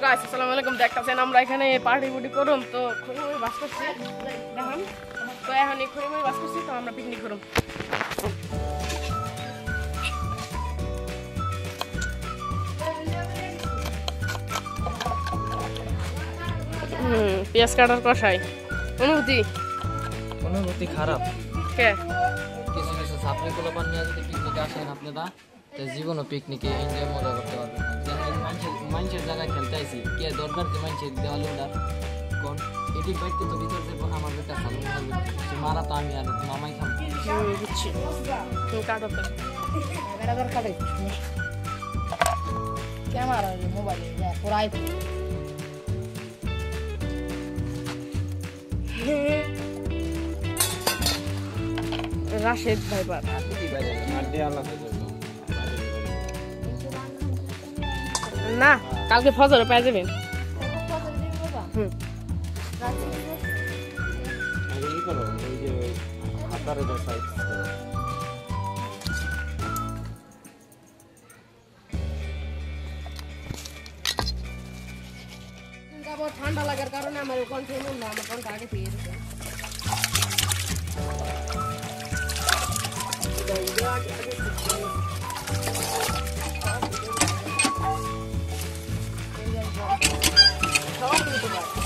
guys আসসালামু আলাইকুম দেখতেছেন আমরা এখানে পার্টি বুটি করুম তো খড়িমুড়ি বাস করছি দেখেন তো এখন এই খড়িমুড়ি বাস করছি তো আমরা পিকনিক করুম পেঁয়াজ কাটার কষাই অনুভূতি খারাপ কে কিছু কিছু ছাত্রীগুলো নিয়ে যদি পিকনিকে আসেন আপনারা তো জীবনও পিকনিকে এনজয় মজা করতে পারবেন মানুষের জায়গায় খেলতে আইসি কে দরকার কি মানুষের দেওয়ালে উঠার কোন এটি বাইকতে তো ভিতর যাবো আমার বেটা সালন হবে মারা তো আমি আর মামাই খাবো বুঝছি কাটো তো বেড়াদার কাটে ক্যামেরা মোবাইলে যা পুরাই রাশেদ ভাইবার না কালকে ফজরে পেয়ে যাবেন ঠান্ডা লাগার কারণে আমার কণ্ঠ না আমার কণ্ঠ আগে পেয়ে গেছে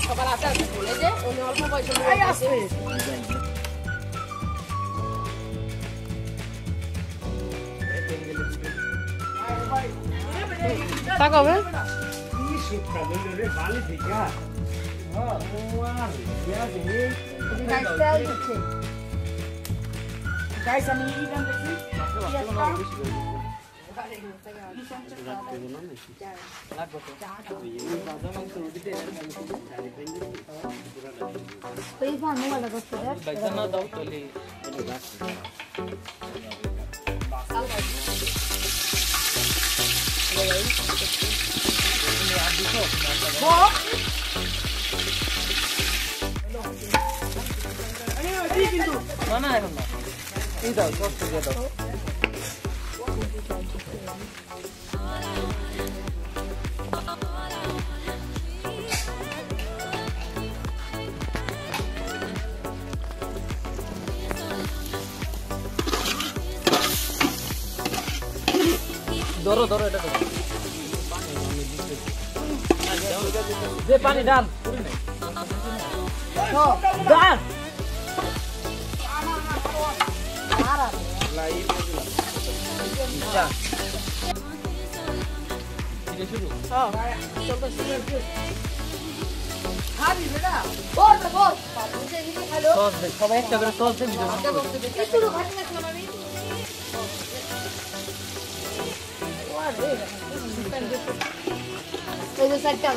সবার আছে বলে যে উনি অল্প পয়সা তাকাবে গাইস আমি ইরান দেখি এই ভান মোবাইল করতে দে বাইজানা দাও তলি না এখন না এই দাও কষ্ট দিয়ে দাও ধরো ধরো এটা ধরো যে পানি ডাল ডাল সবাই একটা করে সস দিয়ে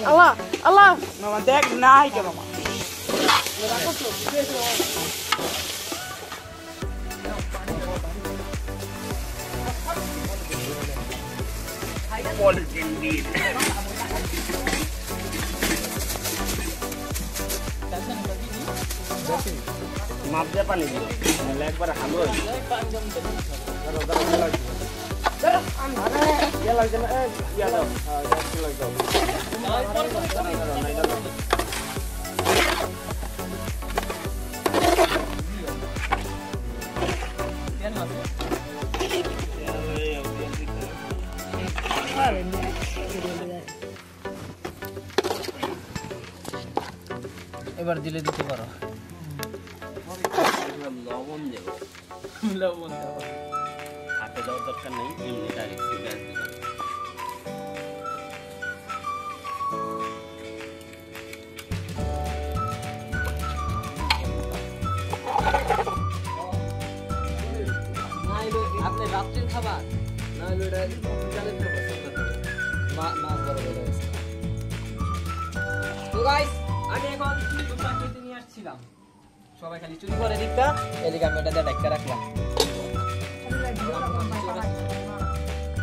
আল্লাহ আল্লাহ মামা দেখ নাই কে মামা মাপ দিয়ে পানি দিল একবার হালো এবার দিলে দিতে পারো লবণ দেবো লবণ দাও হাতে দেওয়ার দরকার নেই এমনি ডাইরেক্ট গ্যাস দেবো আপনি রাত্রির খাবার না হলে ওটা বিকালের খাবার মাছ বড় হয়ে গেছে তো গাইস আমি এখন চাকরিতে নিয়ে আসছিলাম সবাই খালি চুরি করে দিকটা এদিকে আমি এটা দিয়ে ডাক্তার রাখলাম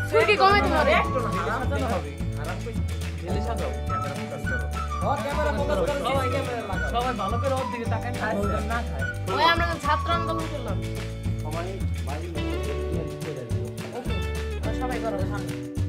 তুই কি কমে তোমার একটু না সাজানো হবে খারাপ কই ঢেলে সাজাও ক্যামেরা ফোকাস করো ক্যামেরা ফোকাস করো সবাই ক্যামেরা লাগাও সবাই ভালো করে ওর দিকে তাকান খায় না খায় ওই আমরা ছাত্র আন্দোলন করলাম সবাই বাইরে সবাই করো সামনে